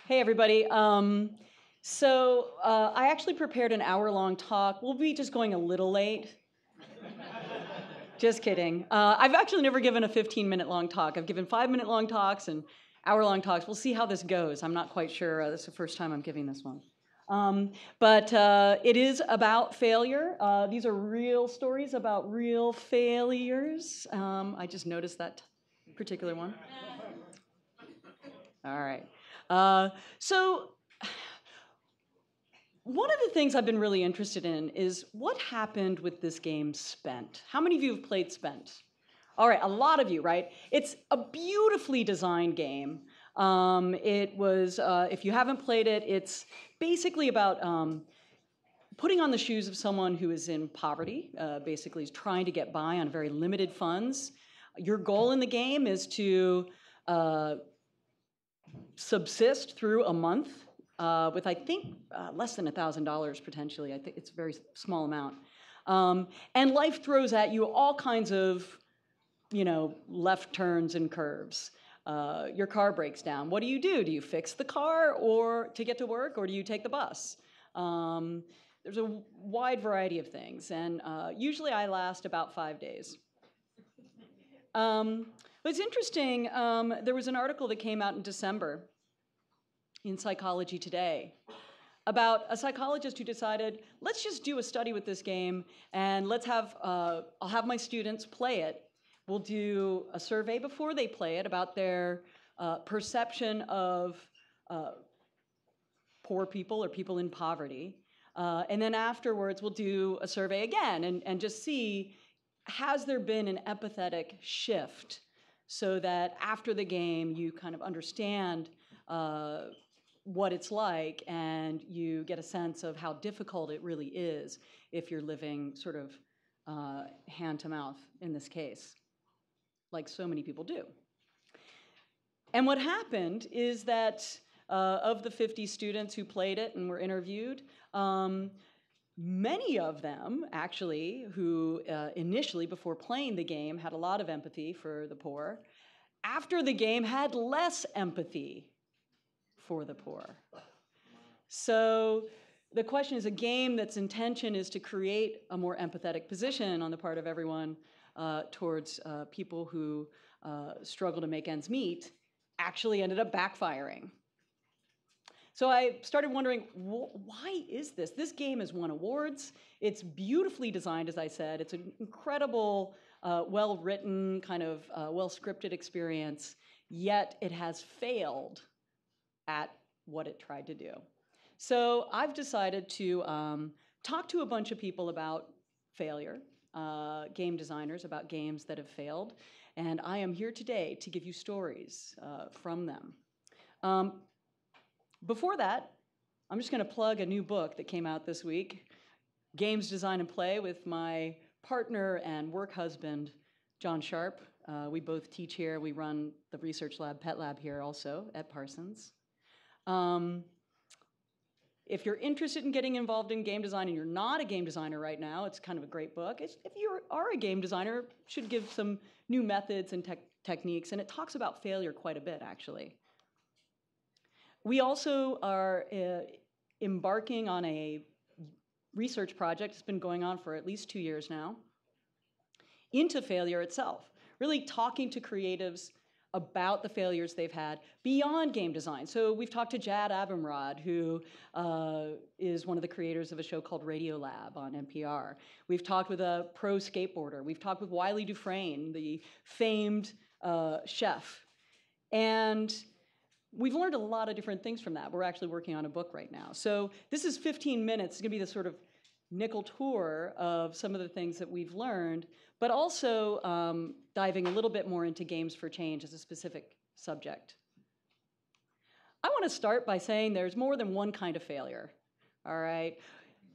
Hey, everybody. I actually prepared an hour-long talk. We'll be just going a little late. Just kidding. I've actually never given a 15-minute long talk. I've given 5-minute long talks and hour-long talks. We'll see how this goes. I'm not quite sure. This is the first time I'm giving this one. It is about failure. These are real stories about real failures. I just noticed that particular one. All right. So one of the things I've been really interested in is what happened with this game Spent. How many of you have played Spent? All right, a lot of you, right? It's a beautifully designed game. If you haven't played it, it's basically about putting on the shoes of someone who is in poverty, basically is trying to get by on very limited funds. Your goal in the game is to subsist through a month with, I think, less than $1,000 potentially. I think it's a very small amount. And life throws at you all kinds of, left turns and curves. Your car breaks down. What do you do? Do you fix the car or to get to work, or do you take the bus? There's a wide variety of things, and usually I last about 5 days. But it's interesting, there was an article that came out in December in Psychology Today about a psychologist who decided, let's just do a study with this game, and I'll have my students play it. We'll do a survey before they play it about their perception of poor people or people in poverty. And then afterwards, we'll do a survey again and just see, has there been an empathetic shift so that after the game you kind of understand what it's like and you get a sense of how difficult it really is if you're living sort of hand to mouth in this case, like so many people do. And what happened is that of the 50 students who played it and were interviewed, many of them, actually, who initially, before playing the game, had a lot of empathy for the poor, after the game had less empathy for the poor. So the question is, a game that's intention is to create a more empathetic position on the part of everyone towards people who struggle to make ends meet, actually ended up backfiring. So I started wondering, why is this? This game has won awards. It's beautifully designed, as I said. It's an incredible, well-written, kind of well-scripted experience, yet it has failed at what it tried to do. So I've decided to talk to a bunch of people about failure, game designers, about games that have failed, and I am here today to give you stories from them. Before that, I'm just going to plug a new book that came out this week, Games Design and Play, with my partner and work husband, John Sharp. We both teach here. We run the research lab, PETLab, here also at Parsons. If you're interested in getting involved in game design and you're not a game designer right now, it's kind of a great book. If you are a game designer, it should give some new methods and techniques, and it talks about failure quite a bit, actually. We also are embarking on a research project, it's been going on for at least 2 years now, into failure itself, really talking to creatives about the failures they've had beyond game design. So we've talked to Jad Abumrad, who is one of the creators of a show called PETLab on NPR. We've talked with a pro skateboarder. We've talked with Wiley Dufresne, the famed chef. And we've learned a lot of different things from that. We're actually working on a book right now. So this is 15 minutes. It's going to be the sort of nickel tour of some of the things that we've learned, but also diving a little bit more into games for change as a specific subject. I want to start by saying there's more than one kind of failure, all right?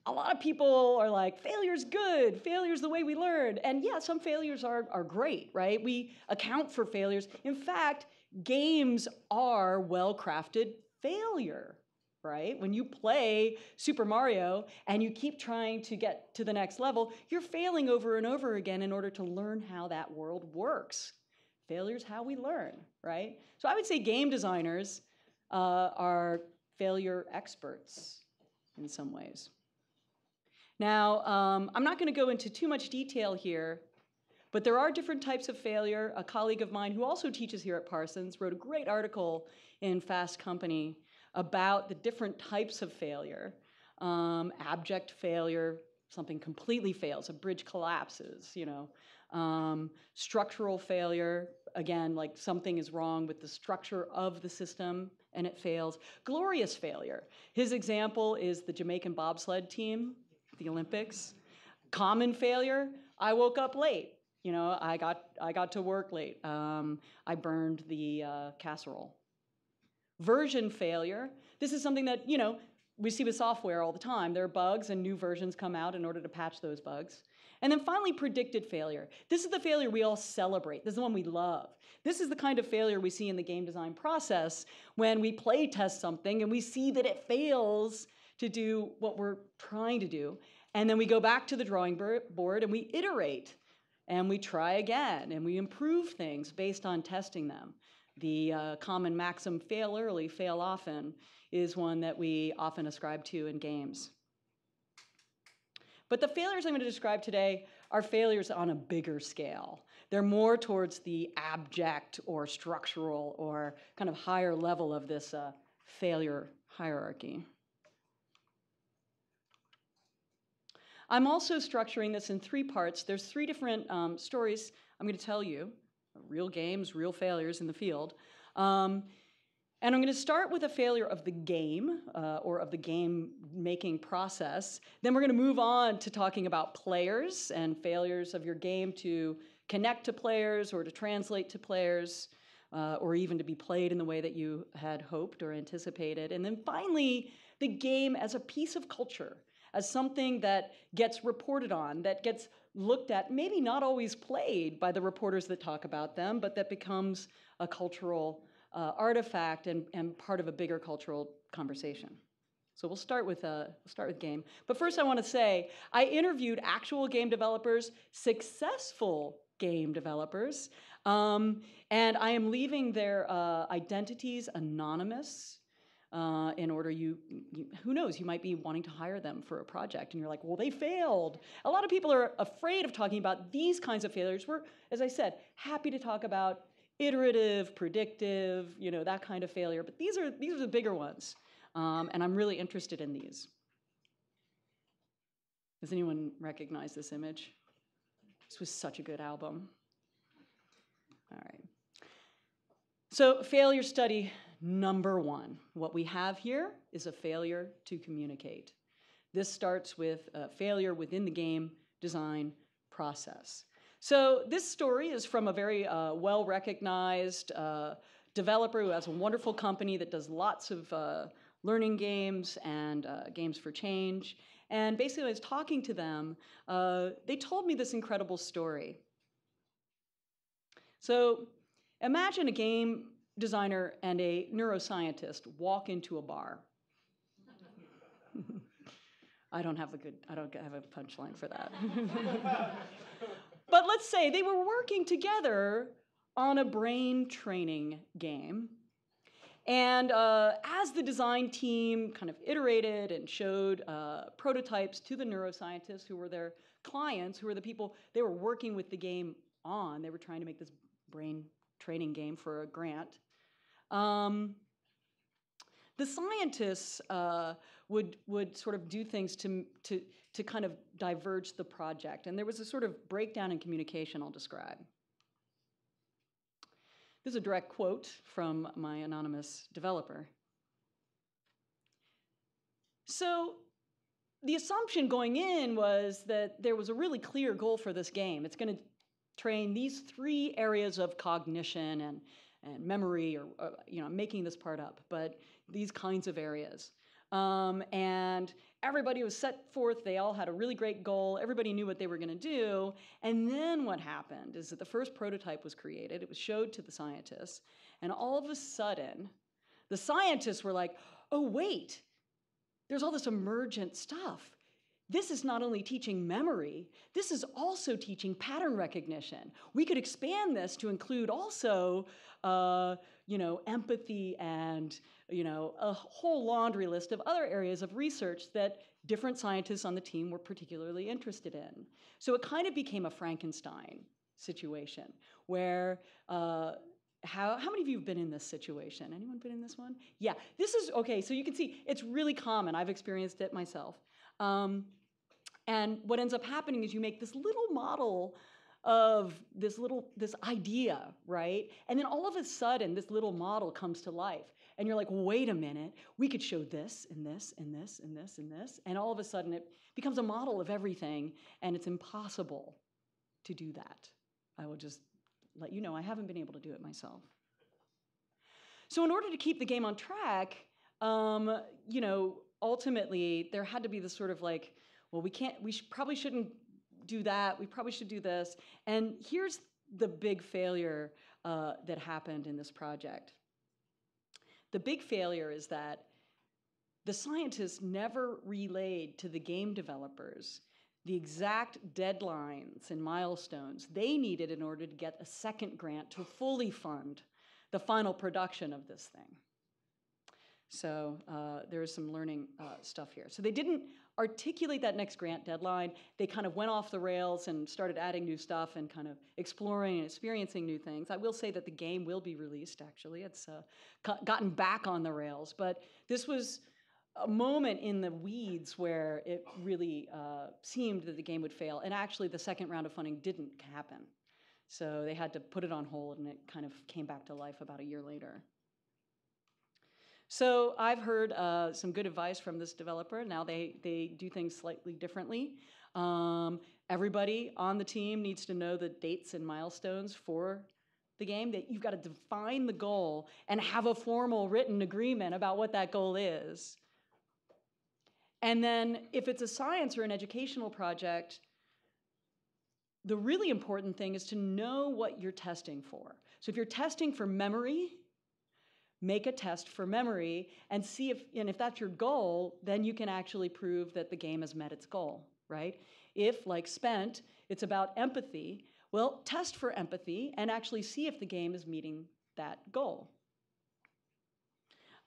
A lot of people are like, failure's good, failure's the way we learn. And yeah, some failures are great, right? We account for failures. In fact, games are well-crafted failure, right? When you play Super Mario and you keep trying to get to the next level, you're failing over and over again in order to learn how that world works. Failure's how we learn, right? So I would say game designers are failure experts in some ways. Now, I'm not going to go into too much detail here, but there are different types of failure. A colleague of mine who also teaches here at Parsons wrote a great article in Fast Company about the different types of failure. Abject failure, something completely fails, a bridge collapses, you know. Structural failure, again, like something is wrong with the structure of the system and it fails. Glorious failure. His example is the Jamaican bobsled team, the Olympics. Common failure, I woke up late. You know, I got to work late. I burned the casserole. Version failure, this is something that, you know, we see with software all the time. There are bugs and new versions come out in order to patch those bugs. And then finally, predicted failure. This is the failure we all celebrate. This is the one we love. This is the kind of failure we see in the game design process when we play test something and we see that it fails to do what we're trying to do. And then we go back to the drawing board and we iterate and we try again and we improve things based on testing them. The common maxim, fail early, fail often, is one that we often ascribe to in games. But the failures I'm going to describe today are failures on a bigger scale. They're more towards the abject or structural or kind of higher level of this failure hierarchy. I'm also structuring this in 3 parts. There's 3 different stories I'm going to tell you, real games, real failures in the field. And I'm going to start with a failure of the game or of the game-making process. Then we're going to move on to talking about players and failures of your game to connect to players or to translate to players or even to be played in the way that you had hoped or anticipated. And then finally, the game as a piece of culture, as something that gets reported on, that gets looked at, maybe not always played by the reporters that talk about them, but that becomes a cultural artifact and part of a bigger cultural conversation. So we'll start with game. But first I want to say, I interviewed actual game developers, successful game developers, and I am leaving their identities anonymous. In order who knows, you might be wanting to hire them for a project and you're like, well, they failed. A lot of people are afraid of talking about these kinds of failures. We're, as I said, happy to talk about iterative, predictive, you know, that kind of failure. But these are the bigger ones. And I'm really interested in these. Does anyone recognize this image? This was such a good album. All right. So failure study number 1. What we have here is a failure to communicate. This starts with a failure within the game design process. So this story is from a very well-recognized developer who has a wonderful company that does lots of learning games and games for change. And basically, I was talking to them. They told me this incredible story. So imagine a game designer and a neuroscientist walk into a bar. I don't have a punchline for that. But let's say they were working together on a brain training game. And as the design team kind of iterated and showed prototypes to the neuroscientists who were their clients, who were the people they were working with the game on, they were trying to make this brain training game for a grant. The scientists would sort of do things to kind of diverge the project. And there was a sort of breakdown in communication I'll describe. This is a direct quote from my anonymous developer. So the assumption going in was that there was a really clear goal for this game. It's going to train these 3 areas of cognition and memory, or you know, I'm making this part up, but these kinds of areas. And everybody was set forth. They all had a really great goal. Everybody knew what they were going to do. And then what happened is that the first prototype was created. It was showed to the scientists. And all of a sudden, the scientists were like, oh, wait, there's all this emergent stuff. this is not only teaching memory, this is also teaching pattern recognition. We could expand this to include also, empathy and, a whole laundry list of other areas of research that different scientists on the team were particularly interested in. So it kind of became a Frankenstein situation where, how many of you have been in this situation? Anyone been in this one? Yeah, this is, okay, so you can see it's really common. I've experienced it myself. And what ends up happening is you make this little model of this idea, right? And then all of a sudden, this little model comes to life. And you're like, wait a minute, we could show this and this and this and this and this. And all of a sudden, it becomes a model of everything, and it's impossible to do that. I will just let you know, I haven't been able to do it myself. So in order to keep the game on track, ultimately, there had to be this sort of like, well, probably shouldn't do that. We probably should do this. And here's the big failure that happened in this project. The big failure is that the scientists never relayed to the game developers the exact deadlines and milestones they needed in order to get a second grant to fully fund the final production of this thing. So there is some learning stuff here. So they didn't articulate that next grant deadline. They kind of went off the rails and started adding new stuff and kind of exploring and experiencing new things. I will say that the game will be released, actually. It's gotten back on the rails. But this was a moment in the weeds where it really seemed that the game would fail. And actually, the second round of funding didn't happen. So they had to put it on hold, and it kind of came back to life about a year later. So I've heard some good advice from this developer. Now they do things slightly differently. Everybody on the team needs to know the dates and milestones for the game. That you've got to define the goal and have a formal written agreement about what that goal is. And then if it's a science or an educational project, the really important thing is to know what you're testing for. So if you're testing for memory, make a test for memory and see if that's your goal, then you can actually prove that the game has met its goal, right? If, like Spent, it's about empathy, well, test for empathy and actually see if the game is meeting that goal.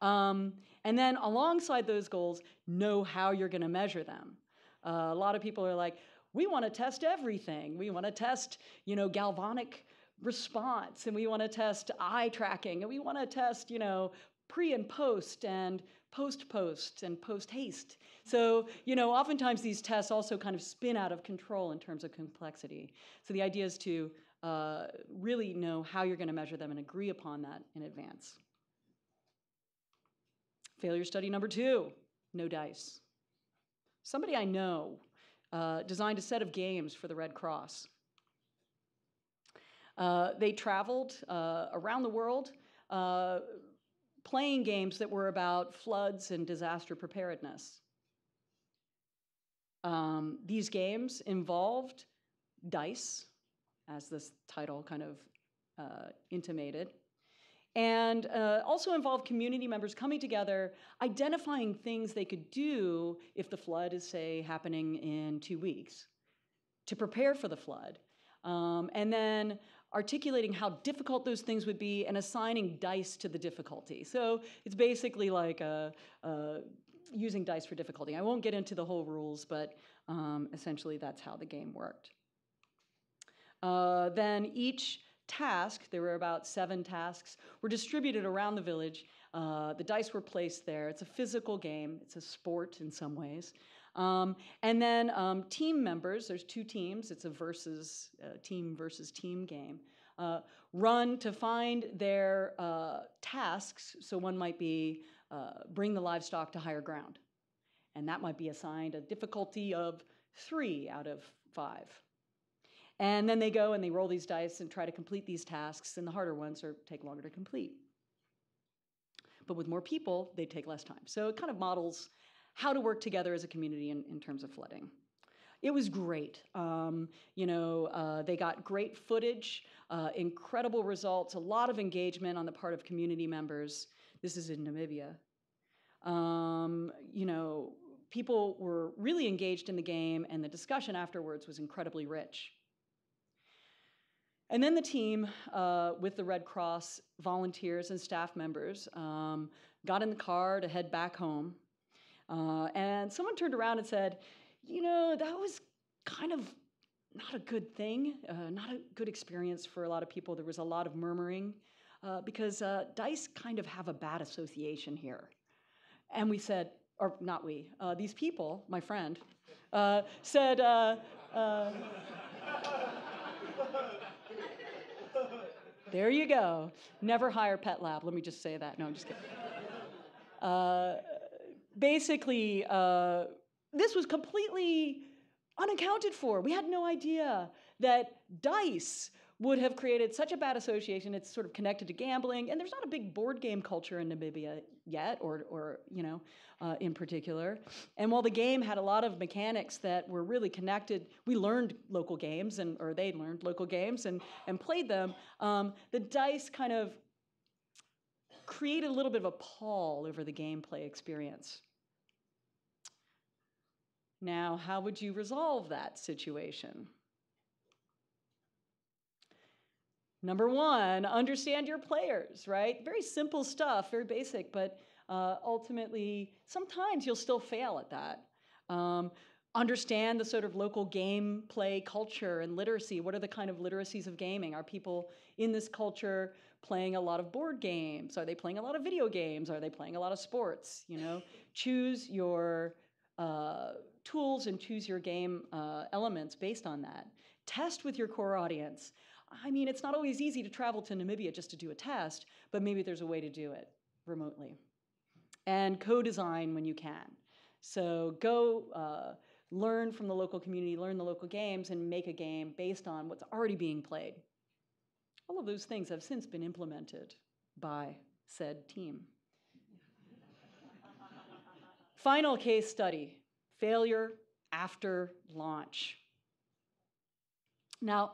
And then alongside those goals, know how you're going to measure them. A lot of people are like, we want to test everything. We want to test, galvanic response, and we want to test eye tracking, and we want to test, pre and post and post and post haste. So, oftentimes these tests also kind of spin out of control in terms of complexity. So the idea is to really know how you're going to measure them and agree upon that in advance. Failure study number 2, no dice. Somebody I know designed a set of games for the Red Cross. They traveled around the world playing games that were about floods and disaster preparedness. These games involved dice, as this title kind of intimated, and also involved community members coming together, identifying things they could do if the flood is, say, happening in 2 weeks, to prepare for the flood, and then articulating how difficult those things would be and assigning dice to the difficulty. So it's basically like using dice for difficulty. I won't get into the whole rules, but essentially that's how the game worked. Then each task, there were about 7 tasks, were distributed around the village. The dice were placed there. It's a physical game. It's a sport in some ways. And then team members, there's 2 teams. It's a team versus team game. Run to find their tasks. So one might be bring the livestock to higher ground. And that might be assigned a difficulty of 3 out of 5. And then they go and they roll these dice and try to complete these tasks, and the harder ones take longer to complete. But with more people, they take less time. So it kind of models how to work together as a community in terms of flooding. It was great. They got great footage, incredible results, a lot of engagement on the part of community members. This is in Namibia. people were really engaged in the game, and the discussion afterwards was incredibly rich. And then the team, with the Red Cross volunteers and staff members, got in the car to head back home. And someone turned around and said, that was kind of not a good thing, not a good experience for a lot of people. There was a lot of murmuring because dice kind of have a bad association here. And we said, or not we, these people, my friend, said, there you go. Never hire PETLab. Let me just say that. No, I'm just kidding. Basically, this was completely unaccounted for. We had no idea that dice would have created such a bad association. It's sort of connected to gambling, and there's not a big board game culture in Namibia yet, or in particular. And while the game had a lot of mechanics that were really connected, we learned local games, or they learned local games and played them. The dice kind of created a little bit of a pall over the gameplay experience. Now, how would you resolve that situation? Number one, understand your players, right? Very simple stuff, very basic, but ultimately, sometimes you'll still fail at that. Understand the sort of local gameplay culture and literacy. What are the kind of literacies of gaming? Are people in this culture playing a lot of board games? Are they playing a lot of video games? Are they playing a lot of sports? Choose your tools and choose your game elements based on that. Test with your core audience. I mean, it's not always easy to travel to Namibia just to do a test, but maybe there's a way to do it remotely. And co-design when you can. So go learn from the local community, learn the local games, and make a game based on what's already being played. All of those things have since been implemented by said team. Final case study, failure after launch. Now,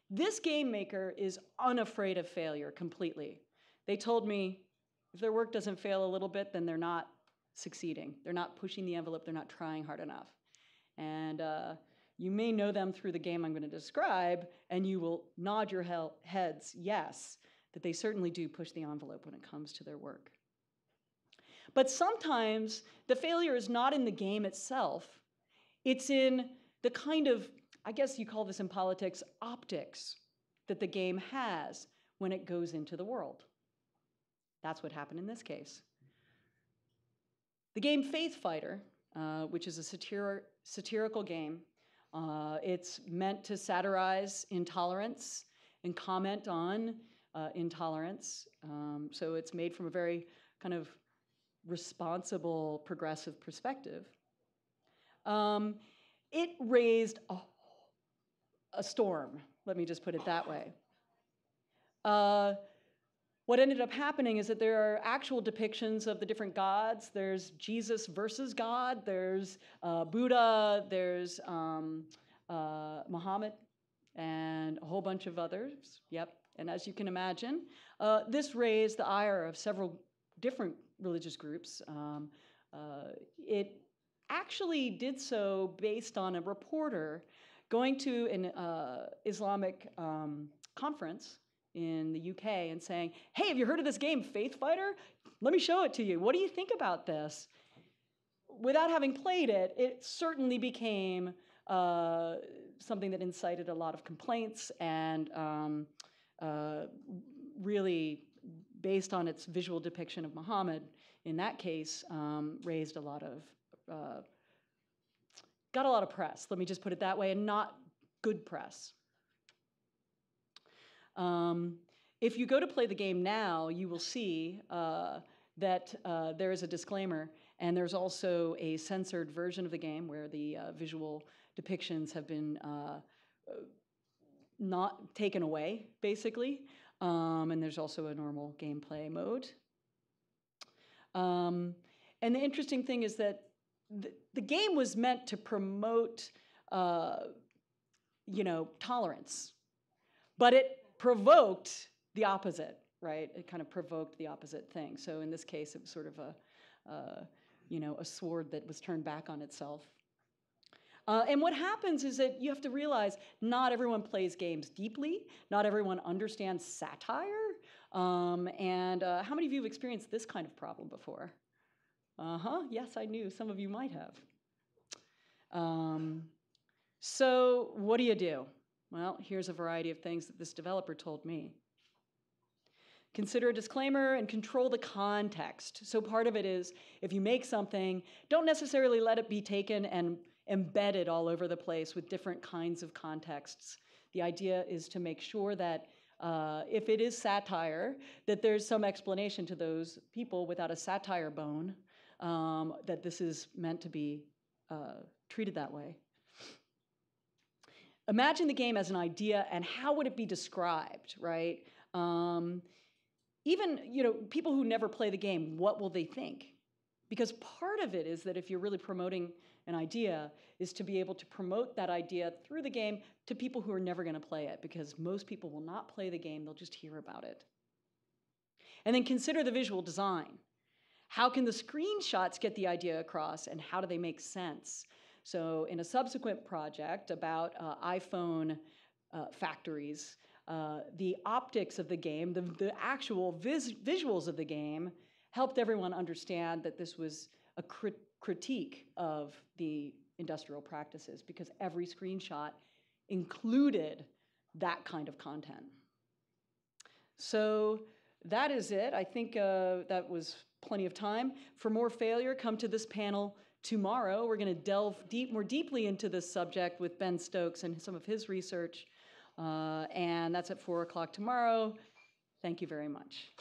this game maker is unafraid of failure completely. They told me if their work doesn't fail a little bit, then they're not succeeding. They're not pushing the envelope. They're not trying hard enough. And you may know them through the game I'm going to describe, and you will nod your heads yes, that they certainly do push the envelope when it comes to their work. But sometimes the failure is not in the game itself. It's in the kind of, I guess you call this in politics, optics that the game has when it goes into the world. That's what happened in this case. The game Faith Fighter, which is a satirical game, it's meant to satirize intolerance and comment on intolerance. So it's made from a very kind of responsible, progressive perspective. It raised a storm, let me just put it that way. What ended up happening is that there are actual depictions of the different gods. There's Jesus versus God, there's Buddha, there's Muhammad, and a whole bunch of others. Yep, and as you can imagine, this raised the ire of several different religious groups. It actually did so based on a reporter going to an Islamic conference in the UK and saying, hey, have you heard of this game, Faith Fighter? Let me show it to you. What do you think about this? Without having played it, it certainly became something that incited a lot of complaints and really, based on its visual depiction of Muhammad, in that case, raised a lot of, got a lot of press, let me just put it that way, and not good press. If you go to play the game now, you will see that there is a disclaimer, and there's also a censored version of the game where the visual depictions have been not taken away, basically. And there's also a normal gameplay mode. And the interesting thing is that the game was meant to promote, tolerance, but it provoked the opposite, right? It kind of provoked the opposite thing. So in this case, it was sort of a sword that was turned back on itself. And what happens is that you have to realize not everyone plays games deeply, not everyone understands satire. And how many of you have experienced this kind of problem before? Yes, I knew some of you might have. So what do? Well, here's a variety of things that this developer told me. Consider a disclaimer and control the context. So part of it is, if you make something, don't necessarily let it be taken and embedded all over the place with different kinds of contexts. The idea is to make sure that if it is satire, that there's some explanation to those people without a satire bone, that this is meant to be treated that way. Imagine the game as an idea, and how would it be described, right? Even people who never play the game, what will they think? Because part of it is that if you're really promoting an idea, is to be able to promote that idea through the game to people who are never going to play it, because most people will not play the game, they'll just hear about it. And then consider the visual design. How can the screenshots get the idea across, and how do they make sense? So in a subsequent project about iPhone factories, the optics of the game, the actual visuals of the game, helped everyone understand that this was a critique of the industrial practices, because every screenshot included that kind of content. So that is it. I think that was plenty of time. For more failure, come to this panel tomorrow. We're going to delve more deeply into this subject with Ben Stokes and some of his research. And that's at 4 o'clock tomorrow. Thank you very much.